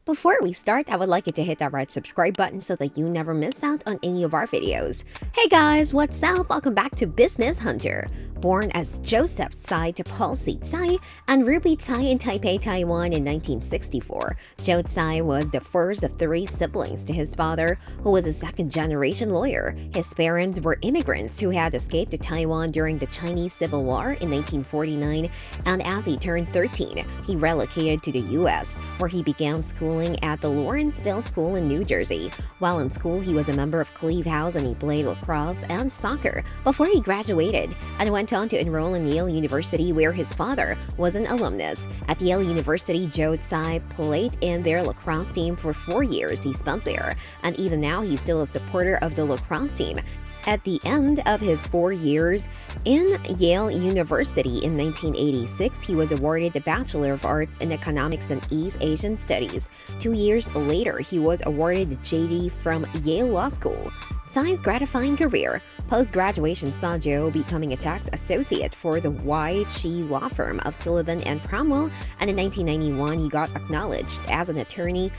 Before we start, I would like you to hit that red subscribe button so that you never miss out on any of our videos. Hey guys, what's up? Welcome back to Business Hunter. Born as Joseph Tsai to Paul Tsai and Ruby Tsai in Taipei, Taiwan in 1964, Joe Tsai was the first of three siblings to his father, who was a second-generation lawyer. His parents were immigrants who had escaped to Taiwan during the Chinese Civil War in 1949, and as he turned 13, he relocated to the U.S., where he began schooling at the Lawrenceville School in New Jersey. While in school, he was a member of Cleve House and he played lacrosse and soccer before he graduated and went on to enroll in Yale University, where his father was an alumnus. At Yale University, Joe Tsai played in their lacrosse team for 4 years he spent there, and even now he's still a supporter of the lacrosse team. At the end of his 4 years in Yale University in 1986, he was awarded the Bachelor of Arts in Economics and East Asian Studies. 2 years later, he was awarded the JD from Yale Law School. Tsai's gratifying career post-graduation saw Joe becoming a tax associate for the Y.G. law firm of Sullivan and Cromwell, and in 1991 he got acknowledged as an attorney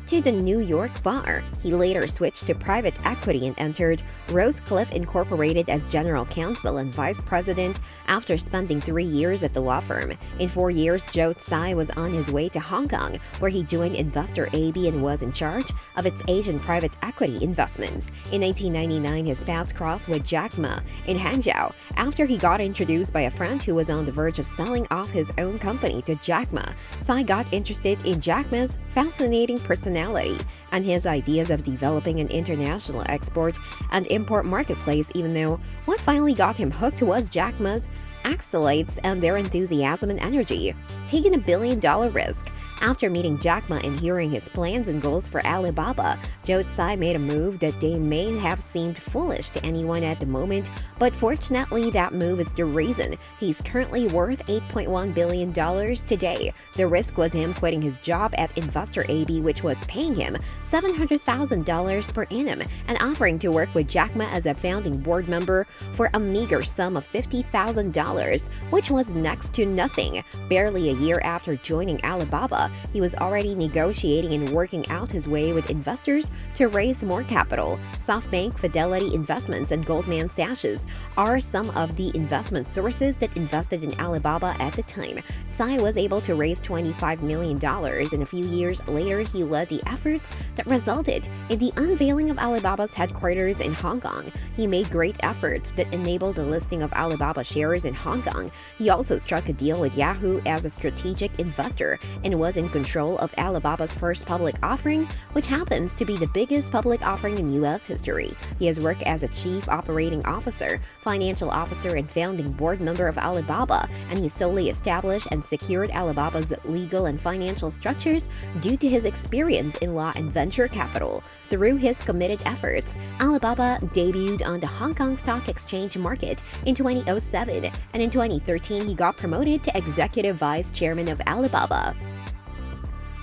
to the New York bar. He later switched to private equity and entered Rosecliff Incorporated as general counsel and vice president after spending 3 years at the law firm. In 4 years, Joe Tsai was on his way to Hong Kong, where he joined Investor AB and was in charge of its Asian private equity investments. In 1999, his paths crossed with Jack Ma in Hangzhou after he got introduced by a friend who was on the verge of selling off his own company to Jack Ma. Tsai got interested in Jack Ma's fascinating personality and his ideas of developing an international export and import marketplace, even though what finally got him hooked was Jack Ma's accolades and their enthusiasm and energy. Taking a billion-dollar risk. After meeting Jack Ma and hearing his plans and goals for Alibaba, Joe Tsai made a move that they may have seemed foolish to anyone at the moment, but fortunately that move is the reason he's currently worth $8.1 billion today. The risk was him quitting his job at Investor AB, which was paying him $700,000 per annum, and offering to work with Jack Ma as a founding board member for a meager sum of $50,000, which was next to nothing. Barely a year after joining Alibaba, he was already negotiating and working out his way with investors to raise more capital. SoftBank, Fidelity Investments, and Goldman Sachs are some of the investment sources that invested in Alibaba at the time. Tsai was able to raise $25 million, and a few years later, he led the efforts that resulted in the unveiling of Alibaba's headquarters in Hong Kong. He made great efforts that enabled the listing of Alibaba shares in Hong Kong. He also struck a deal with Yahoo as a strategic investor and was in control of Alibaba's first public offering, which happens to be the biggest public offering in U.S. history. He has worked as a chief operating officer, financial officer, and founding board member of Alibaba, and he solely established and secured Alibaba's legal and financial structures due to his experience in law and venture capital. Through his committed efforts, Alibaba debuted on the Hong Kong Stock Exchange market in 2007, and in 2013 he got promoted to executive vice chairman of Alibaba.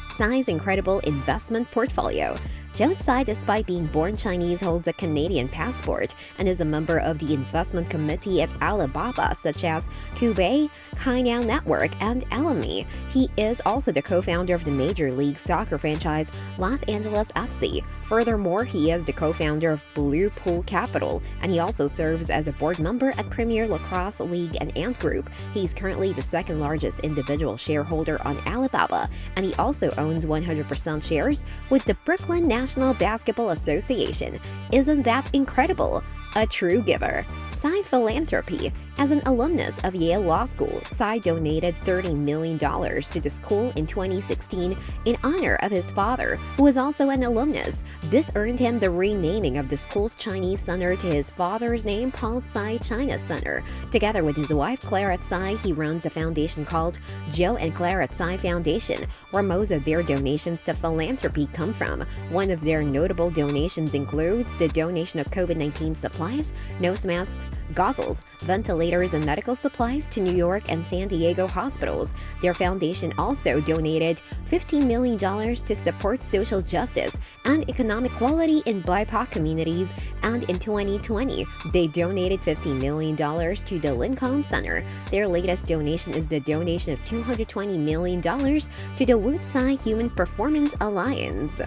Tsai's incredible investment portfolio. Joe Tsai, despite being born Chinese, holds a Canadian passport and is a member of the investment committee at Alibaba, such as Cubase, Kainao Network, and Alamy. He is also the co-founder of the Major League Soccer franchise Los Angeles FC. Furthermore, he is the co-founder of Blue Pool Capital, and he also serves as a board member at Premier Lacrosse League and Ant Group. He's currently the second largest individual shareholder on Alibaba, and he also owns 100% shares with the Brooklyn National Basketball Association. Isn't that incredible? A true giver. Tsai philanthropy. As an alumnus of Yale Law School, Tsai donated $30 million to the school in 2016 in honor of his father, who was also an alumnus. This earned him the renaming of the school's Chinese Center to his father's name, Paul Tsai China Center. Together with his wife, Clara Tsai, he runs a foundation called Joe and Clara Tsai Foundation, where most of their donations to philanthropy come from. One of their notable donations includes the donation of COVID-19 supplies supplies, nose masks, goggles, ventilators, and medical supplies to New York and San Diego hospitals. Their foundation also donated $15 million to support social justice and economic equality in BIPOC communities, and in 2020, they donated $15 million to the Lincoln Center. Their latest donation is the donation of $220 million to the Joe Tsai Human Performance Alliance.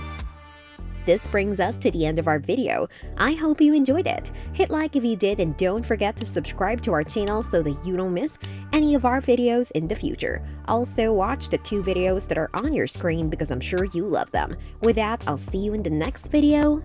This brings us to the end of our video. I hope you enjoyed it. Hit like if you did, and don't forget to subscribe to our channel so that you don't miss any of our videos in the future. Also, watch the 2 videos that are on your screen because I'm sure you love them. With that, I'll see you in the next video.